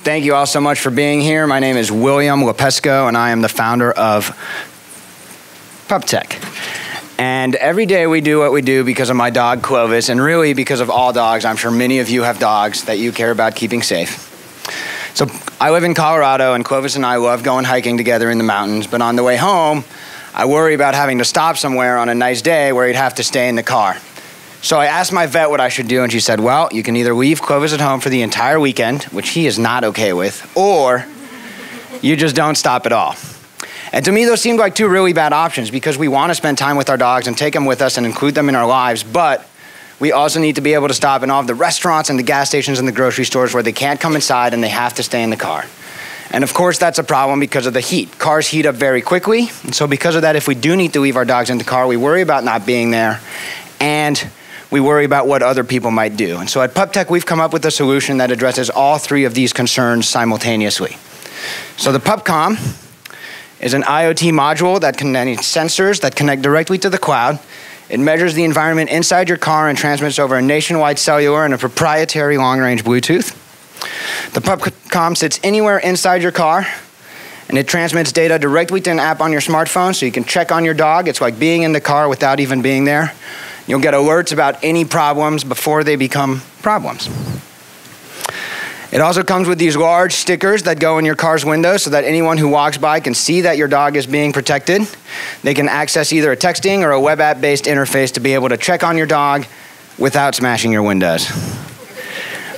Thank you all so much for being here. My name is William Lepesco, and I am the founder of PuppTech. And every day we do what we do because of my dog, Clovis, and really because of all dogs. I'm sure many of you have dogs that you care about keeping safe. So I live in Colorado, and Clovis and I love going hiking together in the mountains, but on the way home, I worry about having to stop somewhere on a nice day where he'd have to stay in the car. So I asked my vet what I should do, and she said, well, you can either leave Clovis at home for the entire weekend, which he is not okay with, or you just don't stop at all. And to me, those seemed like two really bad options because we want to spend time with our dogs and take them with us and include them in our lives, but we also need to be able to stop in all of the restaurants and the gas stations and the grocery stores where they can't come inside and they have to stay in the car. And of course, that's a problem because of the heat. Cars heat up very quickly, and so because of that, if we do need to leave our dogs in the car, we worry about not being there, and we worry about what other people might do. And so at PuppTech, we've come up with a solution that addresses all three of these concerns simultaneously. So the PuppCom is an IoT module that contains sensors that connect directly to the cloud. It measures the environment inside your car and transmits over a nationwide cellular and a proprietary long-range Bluetooth. The PuppCom sits anywhere inside your car, and it transmits data directly to an app on your smartphone so you can check on your dog. It's like being in the car without even being there. You'll get alerts about any problems before they become problems. It also comes with these large stickers that go in your car's window so that anyone who walks by can see that your dog is being protected. They can access either a texting or a web app-based interface to be able to check on your dog without smashing your windows.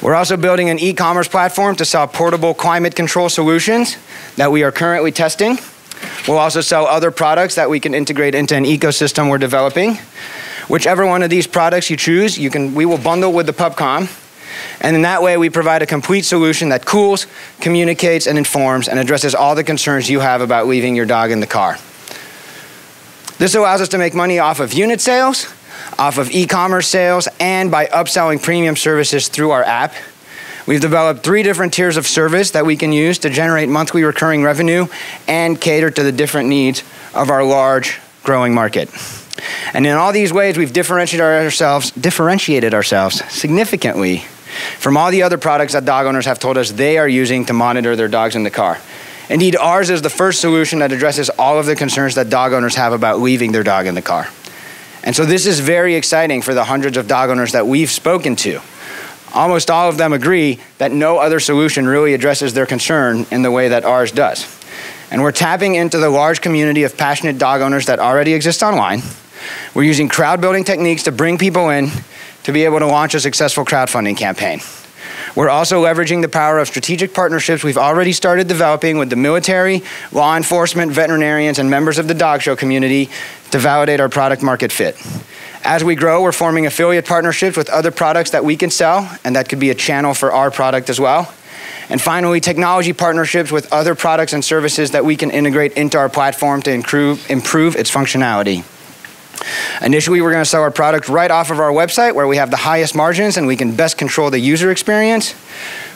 We're also building an e-commerce platform to sell portable climate control solutions that we are currently testing. We'll also sell other products that we can integrate into an ecosystem we're developing. Whichever one of these products you choose, we will bundle with the PuppCom. And in that way, we provide a complete solution that cools, communicates, and informs, and addresses all the concerns you have about leaving your dog in the car. This allows us to make money off of unit sales, off of e-commerce sales, and by upselling premium services through our app. We've developed 3 different tiers of service that we can use to generate monthly recurring revenue and cater to the different needs of our large, growing market. And in all these ways, we've differentiated ourselves significantly from all the other products that dog owners have told us they are using to monitor their dogs in the car. Indeed, ours is the first solution that addresses all of the concerns that dog owners have about leaving their dog in the car. And so this is very exciting for the hundreds of dog owners that we've spoken to. Almost all of them agree that no other solution really addresses their concern in the way that ours does. And we're tapping into the large community of passionate dog owners that already exist online. We're using crowd building techniques to bring people in to be able to launch a successful crowdfunding campaign. We're also leveraging the power of strategic partnerships we've already started developing with the military, law enforcement, veterinarians, and members of the dog show community to validate our product market fit. As we grow, we're forming affiliate partnerships with other products that we can sell, and that could be a channel for our product as well. And finally, technology partnerships with other products and services that we can integrate into our platform to improve its functionality. Initially, we're going to sell our product right off of our website where we have the highest margins and we can best control the user experience.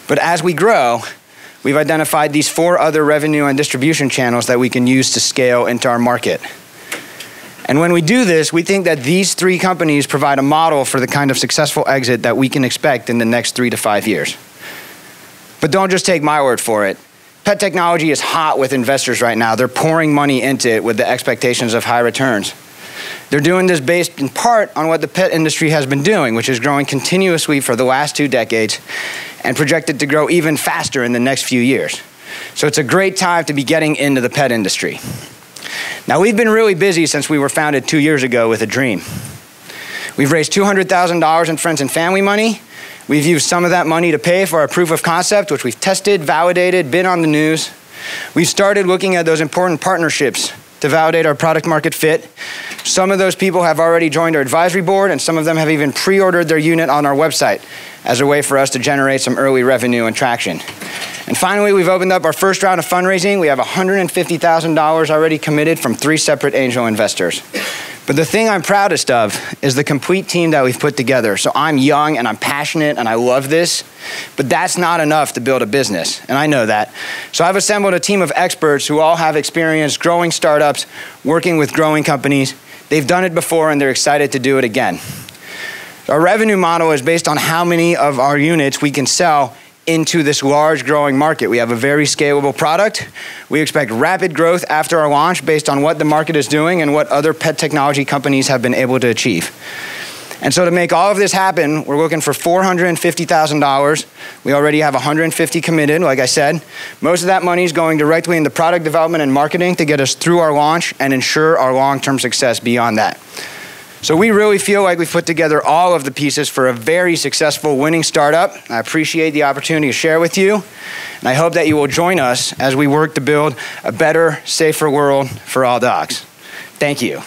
But as we grow, we've identified these 4 other revenue and distribution channels that we can use to scale into our market. And when we do this, we think that these 3 companies provide a model for the kind of successful exit that we can expect in the next 3 to 5 years. But don't just take my word for it. Pet technology is hot with investors right now. They're pouring money into it with the expectations of high returns. They're doing this based in part on what the pet industry has been doing, which is growing continuously for the last 2 decades and projected to grow even faster in the next few years. So it's a great time to be getting into the pet industry. Now, we've been really busy since we were founded 2 years ago with a dream. We've raised $200,000 in friends and family money. We've used some of that money to pay for our proof of concept, which we've tested, validated, been on the news. We've started looking at those important partnerships to validate our product market fit. Some of those people have already joined our advisory board, and some of them have even pre-ordered their unit on our website as a way for us to generate some early revenue and traction. And finally, we've opened up our first round of fundraising. We have $150,000 already committed from 3 separate angel investors. But the thing I'm proudest of is the complete team that we've put together. So I'm young and I'm passionate and I love this, but that's not enough to build a business, and I know that. So I've assembled a team of experts who all have experience growing startups, working with growing companies. They've done it before and they're excited to do it again. Our revenue model is based on how many of our units we can sell into this large growing market. We have a very scalable product. We expect rapid growth after our launch based on what the market is doing and what other pet technology companies have been able to achieve. And so to make all of this happen, we're looking for $450,000. We already have 150 committed, like I said. Most of that money is going directly into product development and marketing to get us through our launch and ensure our long-term success beyond that. So we really feel like we've put together all of the pieces for a very successful winning startup. I appreciate the opportunity to share with you, and I hope that you will join us as we work to build a better, safer world for all dogs. Thank you.